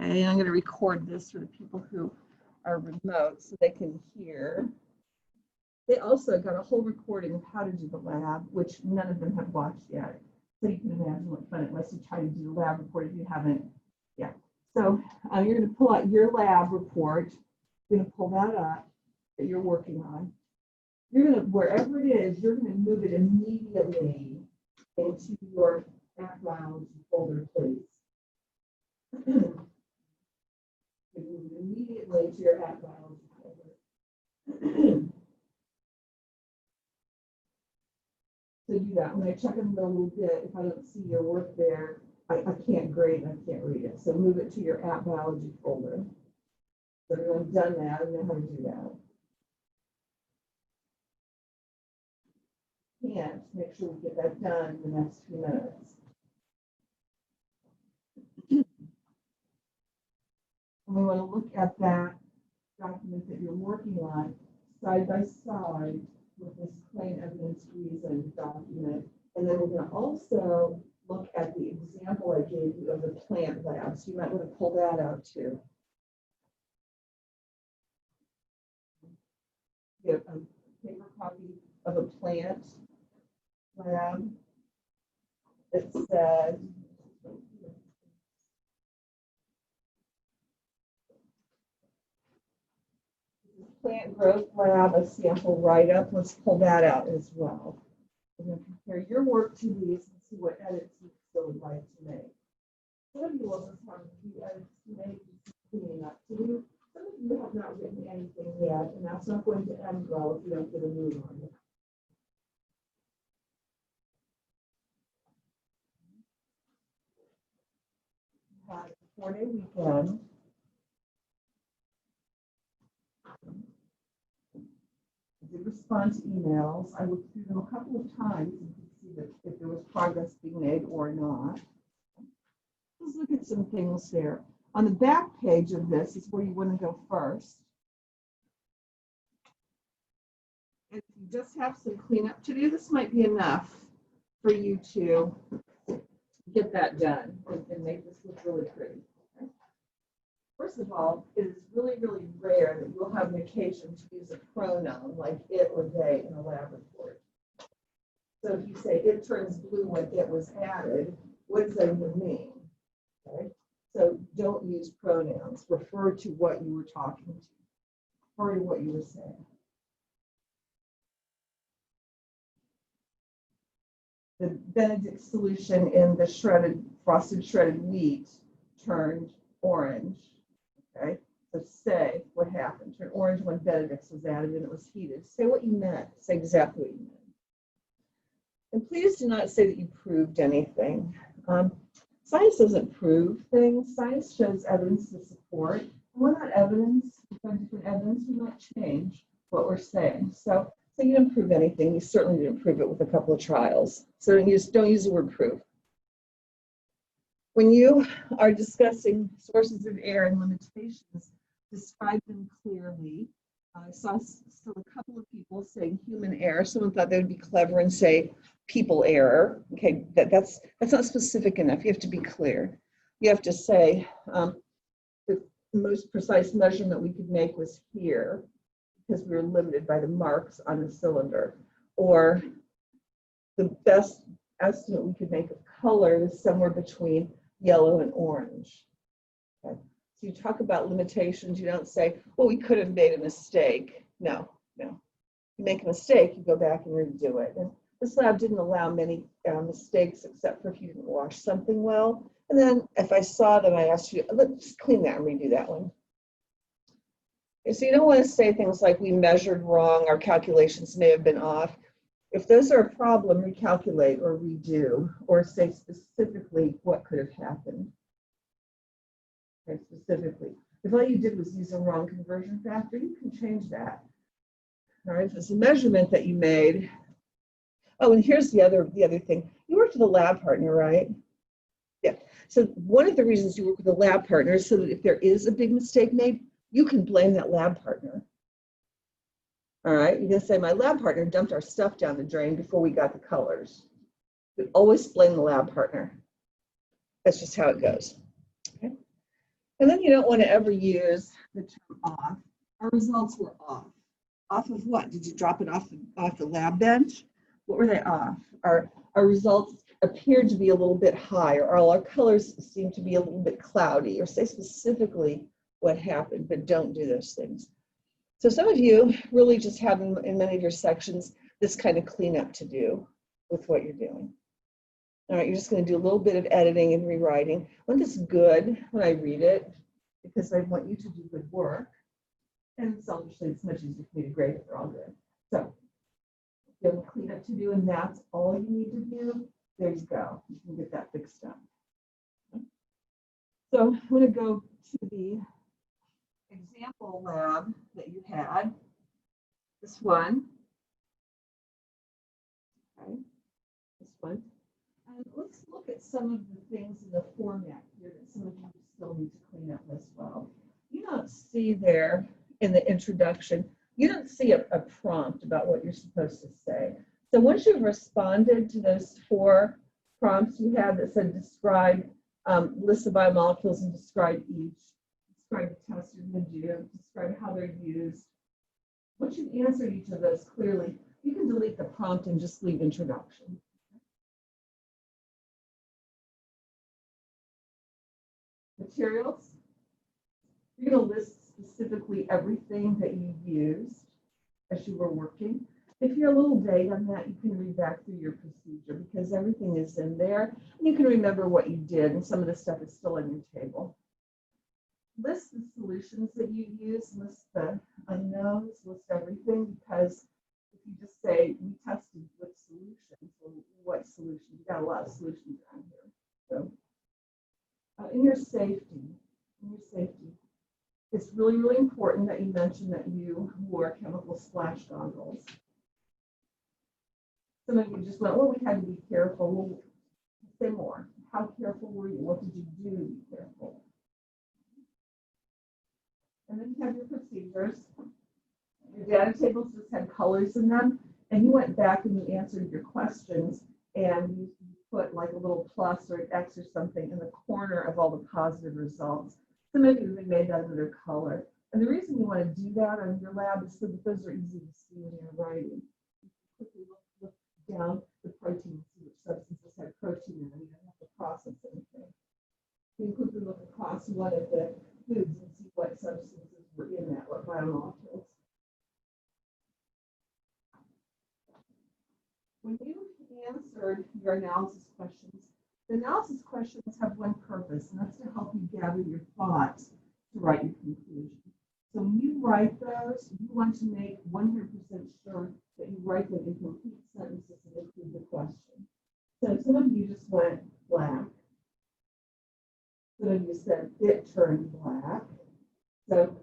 Okay, I'm going to record this for the people who are remote so they can hear. They also got a whole recording of how to do the lab, which none of them have watched yet. So you can imagine what fun it was to try to do the lab report if you haven't yet. So you're going to pull out your lab report. You're going to pull that up that you're working on. You're going to, wherever it is, you're going to move it immediately into your Math Biology folder, please. Move it immediately to your Math Biology folder. So do that. When I check in a little bit, if I don't see your work there, I can't grade and I can't read it. So move it to your App Biology folder. So everyone's done that and know how to do that. Can't, make sure we get that done in the next few minutes. And we want to look at that document that you're working on side by side with this plain evidence reason document. And then we're going to also look at the example I gave you of the plant lab. So you might want to pull that out too. You have a paper copy of a plant lab. It says, plant growth lab, a sample write-up. Let's pull that out as well. We're going to compare your work to these and see what edits you still would like to make. Some of you will just have a few edits to make, cleaning up to do. Some of you have not written anything yet, and that's not going to end well if you don't get a move on it. Had a 4-day weekend. I did respond to emails. I looked through them a couple of times and could see that if there was progress being made or not. Let's look at some things there. On the back page of this is where you want to go first. And if you just have some cleanup to do, this might be enough for you to get that done and make this look really pretty. First of all, it is really, really rare that you'll have an occasion to use a pronoun like it or they in a lab report. So if you say it turns blue when it was added, what does that even mean? Okay? So don't use pronouns. Refer to what you were talking to. Refer to what you were saying. The Benedict solution in the frosted shredded wheat turned orange. Okay, so say what happened. Turned orange when Benedict's was added and it was heated. Say what you meant. Say exactly what you meant. And please do not say that you proved anything. Science doesn't prove things. Science shows evidence to support. And when that evidence, different evidence, we might change what we're saying. So you didn't prove anything. You certainly didn't prove it with a couple of trials. So don't use the word prove. When you are discussing sources of error and limitations, describe them clearly. I saw still a couple of people saying human error. Someone thought they would be clever and say people error. Okay, that's not specific enough. You have to be clear. You have to say the most precise measurement we could make was here because we were limited by the marks on the cylinder, or the best estimate we could make of color is somewhere between yellow and orange. Okay. So you talk about limitations. You don't say, well, we could have made a mistake. No. You make a mistake, you go back and redo it. And this lab didn't allow many mistakes except for if you didn't wash something well. And then if I saw them, I asked you, let's clean that and redo that one. Okay, so you don't want to say things like we measured wrong, our calculations may have been off. If those are a problem, recalculate or redo, or say specifically what could have happened. Okay, specifically. If all you did was use a wrong conversion factor, you can change that. All right, if it's a measurement that you made. Oh, and here's the other thing. You worked with a lab partner, right? Yeah. So one of the reasons you work with a lab partner is so that if there is a big mistake made, you can blame that lab partner. All right, you're gonna say my lab partner dumped our stuff down the drain before we got the colors. You always blame the lab partner. That's just how it goes. Okay. And then you don't want to ever use the term off. Our results were off. Off of what? Did you drop it off the lab bench? What were they off? Our results appeared to be a little bit high, or all our colors seem to be a little bit cloudy, or say specifically what happened, but don't do those things. So some of you really just have in many of your sections this kind of cleanup to do with what you're doing. All right, you're just going to do a little bit of editing and rewriting. When this good when I read it, because I want you to do good work. And selfishly, it's much easier for me to grade if they're all good. So you have a cleanup to do, and that's all you need to do. There you go. You can get that fixed up. So I'm going to go to the example lab that you had. This one. Okay. This one. And let's look at some of the things in the format here that some of you still need to clean up as well. You don't see there in the introduction, you don't see a prompt about what you're supposed to say. So once you've responded to those 4 prompts you had that said describe, list of biomolecules and describe each, describe the test you're going to do, describe how they're used. Once you've answered each of those clearly, you can delete the prompt and just leave introduction. Materials. You're going to list specifically everything that you used as you were working. If you're a little vague on that, you can read back through your procedure because everything is in there and you can remember what you did, and some of the stuff is still on your table. List the solutions that you use, list the unknowns, list everything, because if you just say we tested with solutions, well, what solutions? You got a lot of solutions around here. So in your safety, it's really, really important that you mention that you wore chemical splash goggles. Some of you just went, well, we had to be careful. Well, say more. How careful were you? What did you do to be careful? And then you have your procedures. Your data tables just had colors in them, and you went back and you answered your questions, and you put like a little plus or an X or something in the corner of all the positive results. Some of you made that another color. And the reason you want to do that on your lab is so that those are easy to see when you're writing. You can quickly look down the protein and see which substances have protein in them. You don't have to process anything. You can quickly look across one of the foods and see what substances were in that, what biomolecules. When you answered your analysis questions, the analysis questions have one purpose, and that's to help you gather your thoughts to write your conclusion. So when you write those, you want to make 100% sure that you write them in complete sentences and include the question. So some of you just went black. Some of you said it turned black. So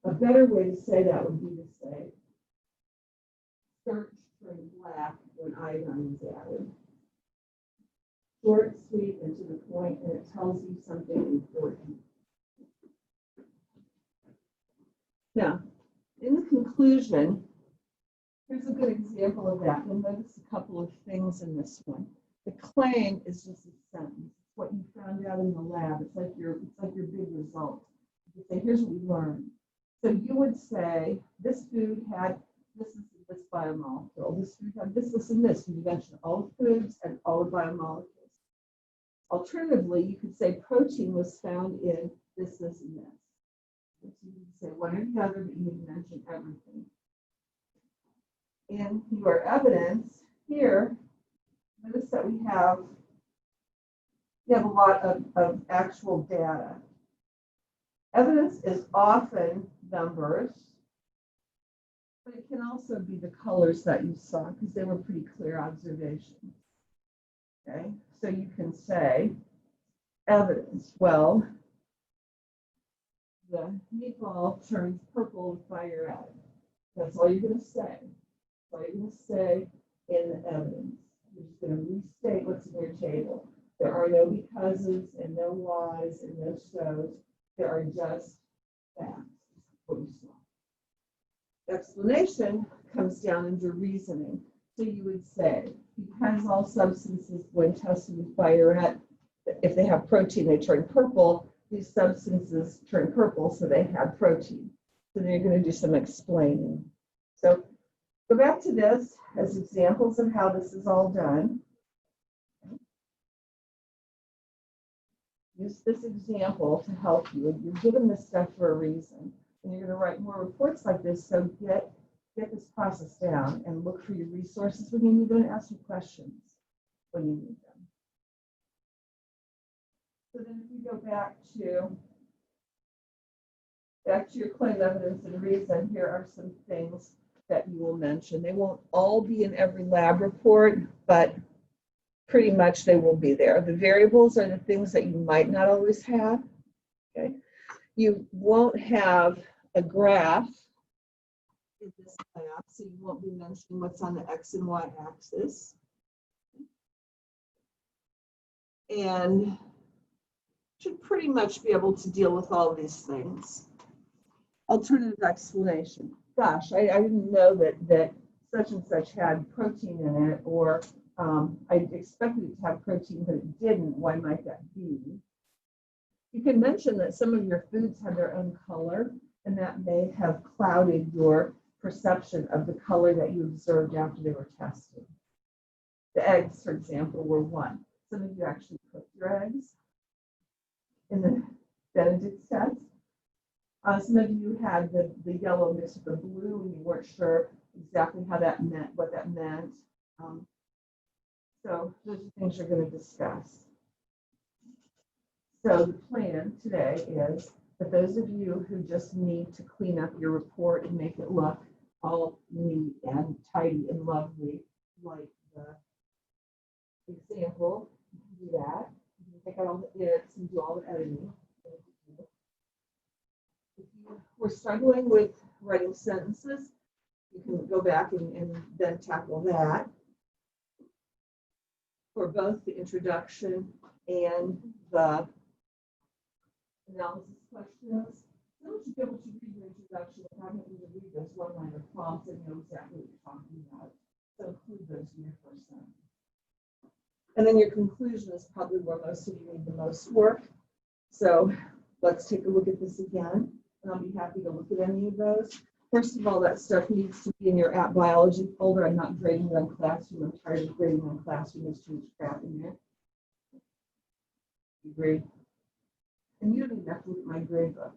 a better way to say that would be to say starch turned black when iodine was added. Short, sweet, and to the point, and it tells you something important. Now, in the conclusion, here's a good example of that. You'll notice a couple of things in this one. The claim is just a sentence. It's what you found out in the lab. It's like your big result. You say, here's what we learned. So you would say, this food had this biomolecule. This food had this, and this. You mentioned all the foods and all the biomolecules. Alternatively, you could say protein was found in this, and this. So you can say one or the other, but you need to mention everything. In your evidence here, notice that we have a lot of actual data. Evidence is often numbers, but it can also be the colors that you saw because they were pretty clear observations. Okay, so you can say evidence. Well, the meatball turns purple with fire at it. That's all you're going to say. That's all you're going to say in the evidence. You're just going to restate what's in your table. There are no becauses and no whys and no so's. There are just facts, what you saw. Explanation comes down under reasoning. So you would say, because all substances, when tested with fire at, if they have protein, they turn purple, these substances turn purple, so they have protein. So then you're going to do some explaining. So go back to this as examples of how this is all done. Use this example to help you. You're given this stuff for a reason. And you're going to write more reports like this, so get this process down and look for your resources when you need them and ask you questions when you need them. So then if we go back to your claim, evidence, and reason, here are some things that you will mention. They won't all be in every lab report, but pretty much they will be there. The variables are the things that you might not always have. Okay. You won't have a graph in this lab, so you won't be mentioning what's on the X and Y axis. And should pretty much be able to deal with all of these things. Alternative explanation. Gosh, I didn't know that such and such had protein in it, or I expected it to have protein, but it didn't. Why might that be? You can mention that some of your foods have their own color, and that may have clouded your perception of the color that you observed after they were tested. The eggs, for example, were one. Some of you actually cooked your eggs in the Benedict test. Some of you had the yellow mixed with the blue, and you weren't sure exactly how that meant, what that meant. So those are things you're going to discuss. So the plan today is that those of you who just need to clean up your report and make it look all neat and tidy and lovely, like the example, you can do that. You can take out all the ifs and do all the editing. If you were struggling with writing sentences, you can go back and then tackle that for both the introduction and the analysis questions. Then you should be able to read your introduction and having to read those one-liner prompts and know exactly what you're talking about. So include those in your first sentence. And then your conclusion is probably where most of you need the most work. So let's take a look at this again, and I'll be happy to look at any of those. First of all, that stuff needs to be in your app biology folder. I'm not grading it on Classroom. I'm tired of grading on Classroom. There's too much crap in there. You agree? And you don't even have to look at my grade book.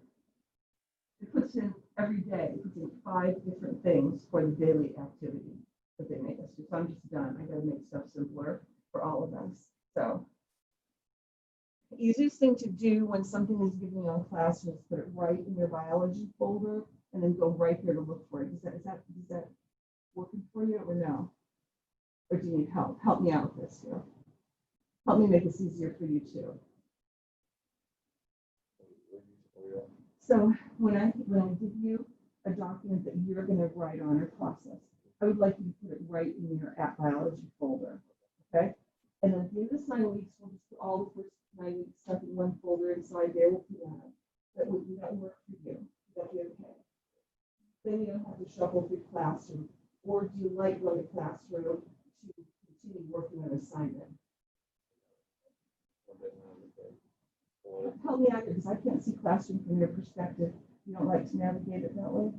It puts in every day, it puts in 5 different things for the daily activity that they make us do. So I'm just done. I got to make stuff simpler for all of us. So the easiest thing to do when something is given you on Classroom is put it right in your biology folder and then go right here to look for it. Is that working for you or no? Or do you need help? Help me out with this here. Help me make this easier for you too. So when I give you a document that you're going to write on or process, I would like you to put it right in your app biology folder. Okay? And then at the end of this 9 weeks, we'll just put all the first 9 weeks stuff in one folder inside there with piano. That would work for you. That'd be okay. Then you don't have to shuffle through Classroom. Or do you like going to Classroom to continue working on an assignment? Help me out here, because I can't see Classroom from your perspective. You don't like to navigate it that way?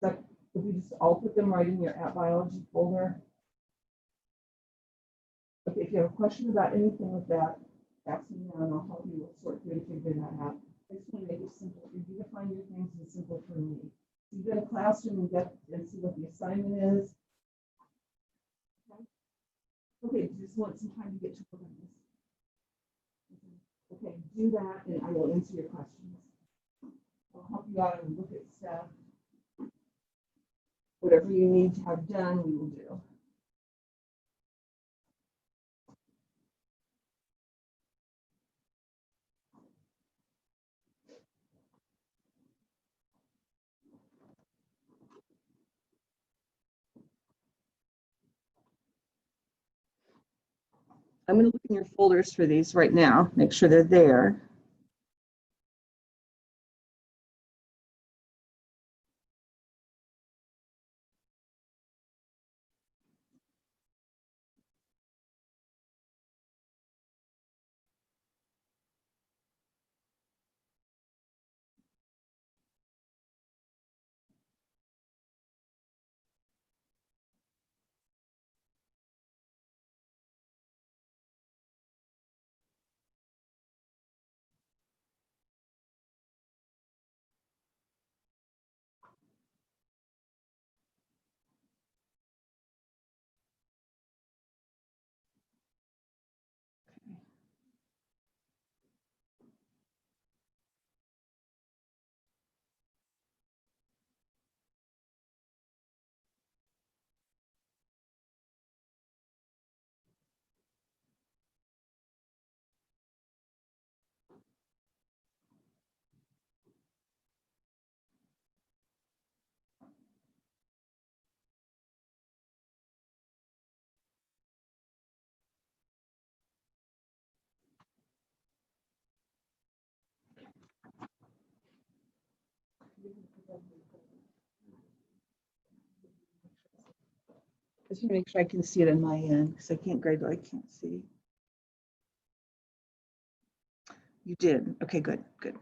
So if we just all put them right in your app biology folder. Okay, if you have a question about anything with that, ask me now and I'll help you sort through and figure that out. I just want to make it simple for you to find your things and simple for me. So you go to Classroom and see what the assignment is. Okay, you just want some time to get to work on this. Okay, do that and I will answer your questions. I'll help you out and look at stuff. Whatever you need to have done, we will do. I'm going to look in your folders for these right now, make sure they're there. just want to make sure I can see it on my end because I can't grade what I can't see. You did. Okay, good, good.